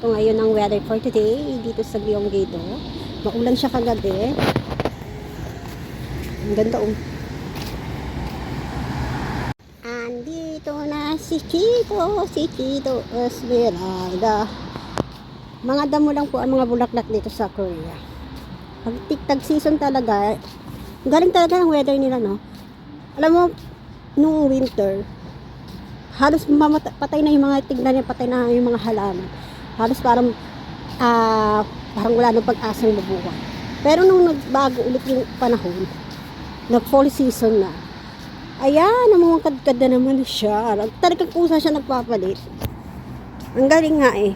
Ito ngayon ang weather for today dito sa Gyeonggi-do. Maulan siya kagabi. Ang ganda oh. Andito na si Chito Esmeralda. Mga damo lang po ang mga bulaklak dito sa Korea. Pag tigtag season talaga, galing talaga ng weather nila, no? Alam mo, nung winter, halos patay na yung mga tignan niya, patay na yung mga halaman. Halos parang wala nang pag-asang mabuhay. Pero nung nagbago ulit yung panahon, nag-fall season na, ayan, namumukadkad na naman siya. Talagang kusa siya nagpapalit. Ang galing nga eh.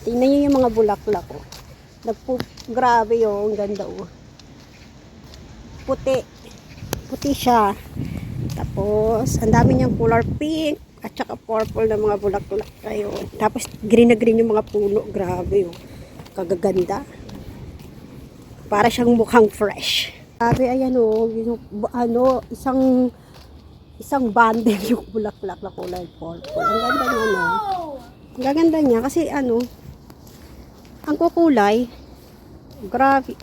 Tingnan niyo yung mga bulaklak oh. Grabe oh, ang ganda oh. Puti siya. Tapos, ang dami niyang color pink at saka purple na mga bulaklak kayo. Tapos, green na green yung mga puno. Grabe oh. Kagaganda. Para siyang mukhang fresh. Grabe, ayan oh. Isang bundle yung bulaklak na kulay purple. Ang ganda niya no. Ang gaganda niya kasi ang kukulay. Grabe.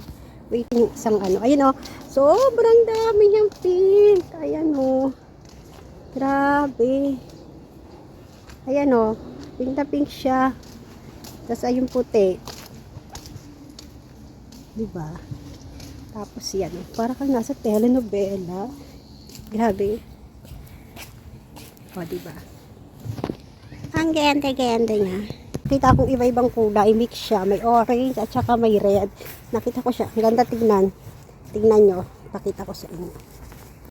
Wait, yung isang ayun oh. Sobrang dami niyang pink. Ayan oh. Grabe. Ayan oh. Pink na pink siya. Tapos ayun puti. Diba? Tapos yan. Para kang nasa telenovela. Grabe. O, diba? Ang ganda-ganda niya. Nakita akong iba-ibang kulay. Mix siya. May orange at saka may red. Nakita ko siya. Ang ganda tignan. Tignan nyo. Nakita ko sa inyo.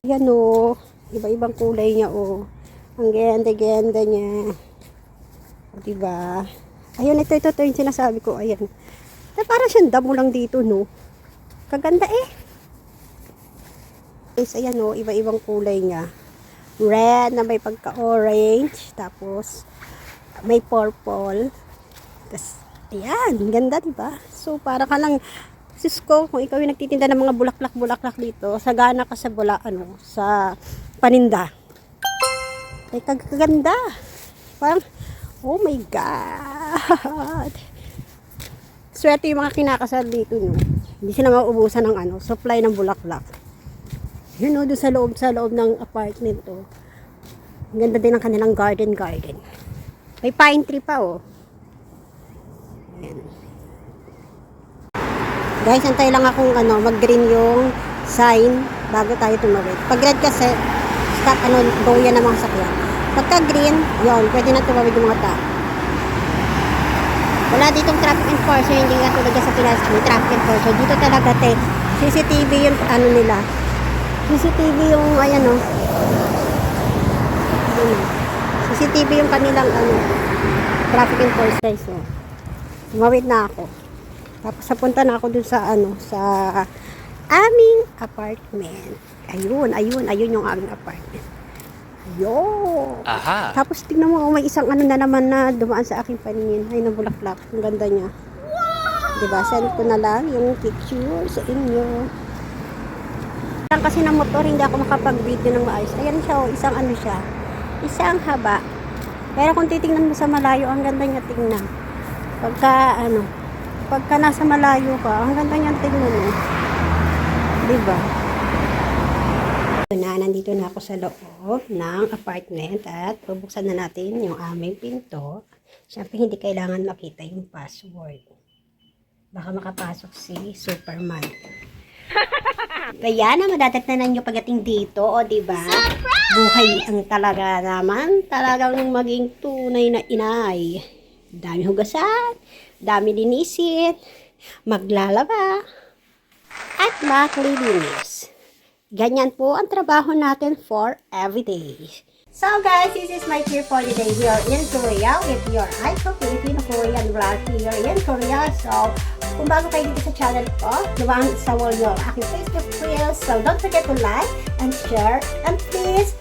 Ayan o. Iba-ibang kulay niya o. Ang ganda-ganda niya. O, diba? Ayun, ito yung sinasabi ko. Ayan. Parang siyang damo lang dito, no? Kaganda eh. Guys, ayan o. Iba-ibang kulay niya. Red na may pagka-orange. Tapos, may purple. Tapos, ayan. Ganda, diba? So, para ka lang, sis ko, kung ikaw yung nagtitinda ng mga bulaklak-bulaklak dito, sagana ka sa sa paninda. Ay, kaganda. Parang, oh my God. Swerte yung mga kinakasal dito, no? Hindi sila mauubusan ng supply ng bulaklak. Yun, no? Doon sa loob ng apartment, oh. Ang ganda din ng kanilang garden. May pine tree pa, oh. Ayan. Guys, antay lang akong mag-green yung sign bago tayo tumawid. Pag red kasi, stop, go yan ng mga sakyan. Pagka green, yun, pwede na tumawid yung mga tao. Wala ditong traffic enforcer, hindi nga tulad sa Pinas, may traffic enforcer. Dito talaga, CCTV yung nila. CCTV yung, ayan o. CCTV yung kanilang, traffic enforcer. So, tumawid na ako. Tapos, napunta na ako dun sa, sa aming apartment. Ayun yung aming apartment. Ayun. Aha. Tapos, tignan mo, may isang na naman na dumaan sa aking paningin. Ay, na bulaklak. Ang ganda niya. Wow! Diba? Send ko na lang yung picture sa inyo. Kasi ng motor, hindi ako makapag-video ng maayos. Ayan siya, isang siya. Isang haba. Pero kung titingnan mo sa malayo, ang ganda niya tingnan. Pagka nasa malayo ka, ang ganda niya tingnan mo. Diba? Nandito na ako sa loob ng apartment at bubuksan na natin yung aming pinto. Siyempre, hindi kailangan makita yung password. Baka makapasok si Superman. Kaya na madadatnan nyo pagdating dito, o diba? Buhay ang talaga naman. Talagang maging tunay na inay. Dami hugasan, dami linisin, maglalaba, at maglilinis. Ganyan po ang trabaho natin for everyday. So guys, this is my trip for the day here in Korea with your Aiko Filipino Korean vlog here in Korea. So, kung bago kayo dito sa channel ko, lumang sa wall yung aking Facebook reels. So, don't forget to like and share and please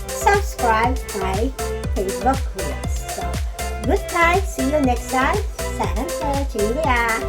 subscribe my Facebook reels. So, good night. See you next time. Sana sa Chingya.